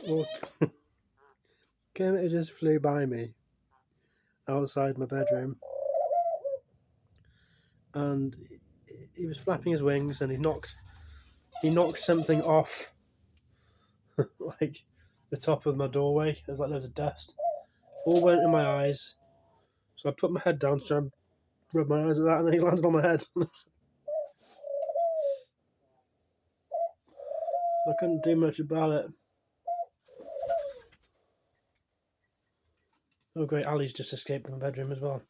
Well, Kermit just flew by me outside my bedroom, and he was flapping his wings, and he knocked something off, like the top of my doorway. It was like loads of dust. All went in my eyes, so I put my head down to try and rub my eyes at that, and then he landed on my head. I couldn't do much about it. Oh great, Ali's just escaped from my bedroom as well.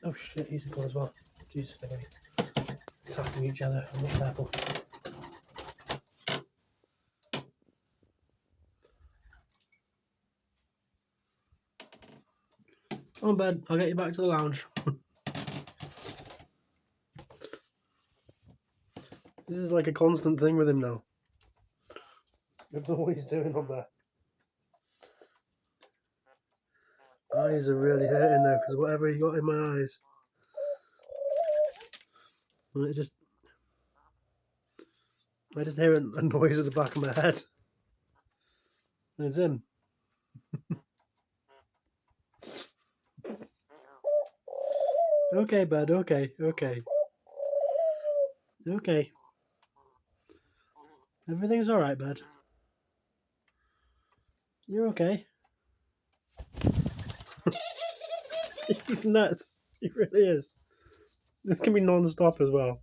Oh shit, he's gone as well. Jesus, they're tapping each other. I'm not careful. Come on, bed. I'll get you back to the lounge. This is like a constant thing with him now. I don't know what he's doing on there. Eyes are really hurting though, because whatever he got in my eyes. And I just hear a noise at the back of my head. And it's him. Okay, bud, okay. Okay. Everything's alright, bud. You're okay. He's nuts. He really is. This can be non-stop as well.